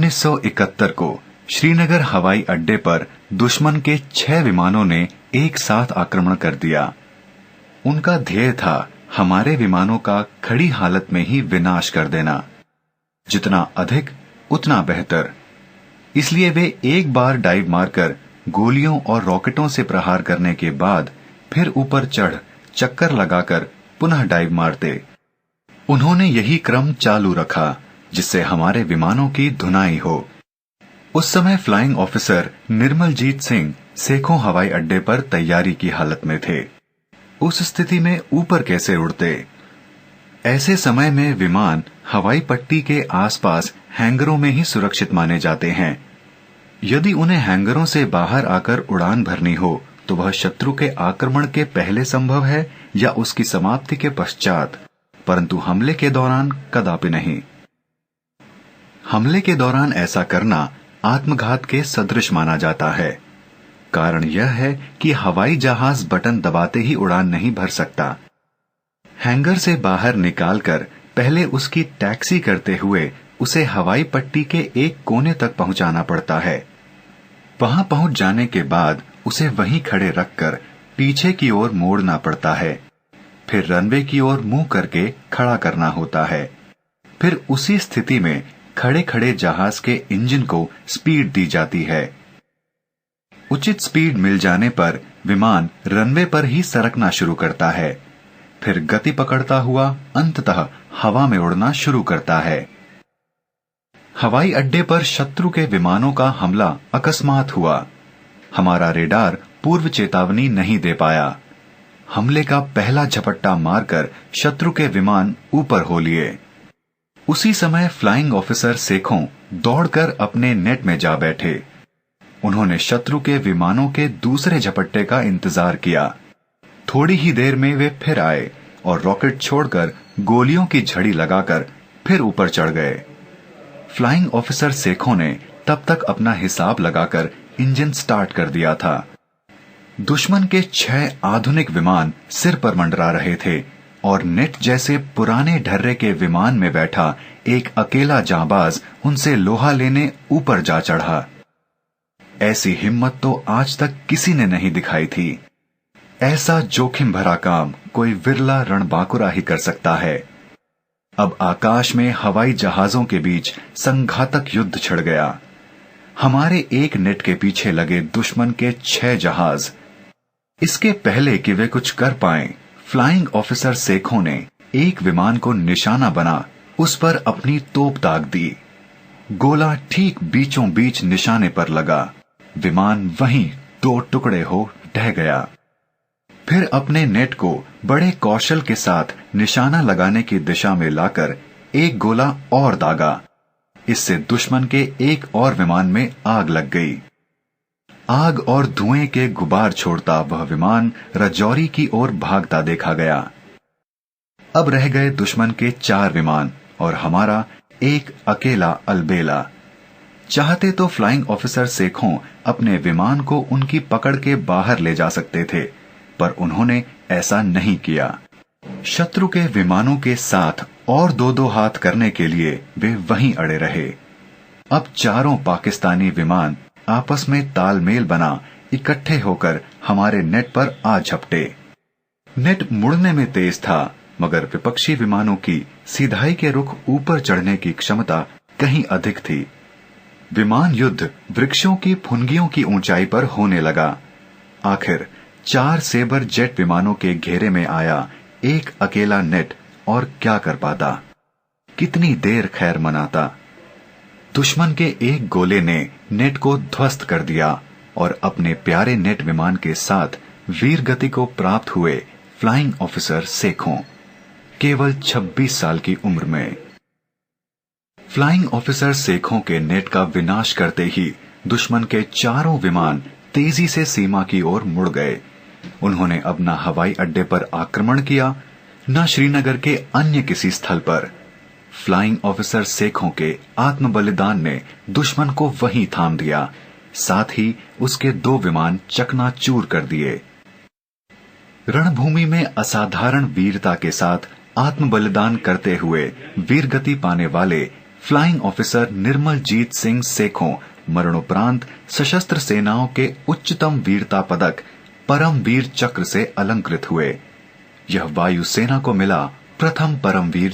1971 को श्रीनगर हवाई अड्डे पर दुश्मन के 6 विमानों ने एक साथ आक्रमण कर दिया। उनका ध्येय था हमारे विमानों का खड़ी हालत में ही विनाश कर देना। जितना अधिक उतना बेहतर। इसलिए वे एक बार डाइव मारकर गोलियों और रॉकेटों से प्रहार करने के बाद फिर ऊपर चढ़ चक्कर लगाकर पुनः डाइव मारते। उन्होंने यही क्रम चालू रखा जिससे हमारे विमानों की धुनाई हो। उस समय फ्लाइंग ऑफिसर निर्मलजीत सिंह सेखों हवाई अड्डे पर तैयारी की हालत में थे। उस स्थिति में ऊपर कैसे उड़ते? ऐसे समय में विमान हवाई पट्टी के आसपास हैंगरों में ही सुरक्षित माने जाते हैं। यदि उन्हें हैंगरों से बाहर आकर उड़ान भरनी हो तो वह शत्रु के आक्रमण के पहले संभव है या उसकी समाप्ति के पश्चात, परंतु हमले के दौरान कदापि नहीं। हमले के दौरान ऐसा करना आत्मघात के सदृश माना जाता है। कारण यह है कि हवाई जहाज बटन दबाते ही उड़ान नहीं भर सकता। हैंगर से बाहर निकालकर पहले उसकी टैक्सी करते हुए उसे हवाई पट्टी के एक कोने तक पहुंचाना पड़ता है। वहां पहुंच जाने के बाद उसे वहीं खड़े रखकर पीछे की ओर मोड़ना पड़ता है। फिर रनवे की ओर मुंह करके खड़ा करना होता है। फिर उसी स्थिति में खड़े खड़े जहाज के इंजन को स्पीड दी जाती है। उचित स्पीड मिल जाने पर विमान रनवे पर ही सरकना शुरू करता है। फिर गति पकड़ता हुआ अंततः हवा में उड़ना शुरू करता है। हवाई अड्डे पर शत्रु के विमानों का हमला अकस्मात हुआ। हमारा रेडार पूर्व चेतावनी नहीं दे पाया। हमले का पहला झपट्टा मारकर शत्रु के विमान ऊपर हो लिए। उसी समय फ्लाइंग ऑफिसर सेखों दौड़कर अपने नेट में जा बैठे। उन्होंने शत्रु के विमानों के दूसरे झपट्टे का इंतजार किया। थोड़ी ही देर में वे फिर आए और रॉकेट छोड़कर गोलियों की झड़ी लगाकर फिर ऊपर चढ़ गए। फ्लाइंग ऑफिसर सेखों ने तब तक अपना हिसाब लगाकर इंजन स्टार्ट कर दिया था। दुश्मन के 6 आधुनिक विमान सिर पर मंडरा रहे थे और नेट जैसे पुराने ढर्रे के विमान में बैठा एक अकेला जांबाज उनसे लोहा लेने ऊपर जा चढ़ा। ऐसी हिम्मत तो आज तक किसी ने नहीं दिखाई थी। ऐसा जोखिम भरा काम कोई विरला रणबांकुरा ही कर सकता है। अब आकाश में हवाई जहाजों के बीच संघातक युद्ध छिड़ गया। हमारे एक नेट के पीछे लगे दुश्मन के 6 जहाज। इसके पहले कि वे कुछ कर पाएं, फ्लाइंग ऑफिसर सेखों ने एक विमान को निशाना बना उस पर अपनी तोप दाग दी। गोला ठीक बीचों बीच निशाने पर लगा। विमान वहीं 2 टुकड़े हो ढह गया। फिर अपने नेट को बड़े कौशल के साथ निशाना लगाने की दिशा में लाकर एक गोला और दागा। इससे दुश्मन के एक और विमान में आग लग गई। आग और धुएं के गुबार छोड़ता वह विमान रजौरी की ओर भागता देखा गया। अब रह गए दुश्मन के 4 विमान और हमारा एक अकेला अलबेला। चाहते तो फ्लाइंग ऑफिसर सेखों अपने विमान को उनकी पकड़ के बाहर ले जा सकते थे, पर उन्होंने ऐसा नहीं किया। शत्रु के विमानों के साथ और 2-2 हाथ करने के लिए वे वहीं अड़े रहे। अब चारों पाकिस्तानी विमान आपस में तालमेल बना इकट्ठे होकर हमारे नेट पर आ झपटे। नेट मुड़ने में तेज था, मगर विपक्षी विमानों की सीधाई के रुख ऊपर चढ़ने की क्षमता कहीं अधिक थी। विमान युद्ध वृक्षों की फुनगियों की ऊंचाई पर होने लगा। आखिर 4 सेबर जेट विमानों के घेरे में आया एक अकेला नेट और क्या कर पाता? कितनी देर खैर मनाता? दुश्मन के एक गोले ने नेट को ध्वस्त कर दिया और अपने प्यारे नेट विमान के साथ वीर गति को प्राप्त हुए फ्लाइंग ऑफिसर सेखों केवल 26 साल की उम्र में। फ्लाइंग ऑफिसर सेखों के नेट का विनाश करते ही दुश्मन के चारों विमान तेजी से सीमा की ओर मुड़ गए। उन्होंने अब न हवाई अड्डे पर आक्रमण किया, न श्रीनगर के अन्य किसी स्थल पर। फ्लाइंग ऑफिसर सेखों के आत्म बलिदान ने दुश्मन को वहीं थाम दिया, साथ ही उसके 2 विमान चकनाचूर कर दिए। रणभूमि में असाधारण वीरता के साथ आत्म बलिदान करते हुए वीरगति पाने वाले फ्लाइंग ऑफिसर निर्मलजीत सिंह सेखों मरणोपरांत सशस्त्र सेनाओं के उच्चतम वीरता पदक परमवीर चक्र से अलंकृत हुए। यह वायुसेना को मिला प्रथम परमवीर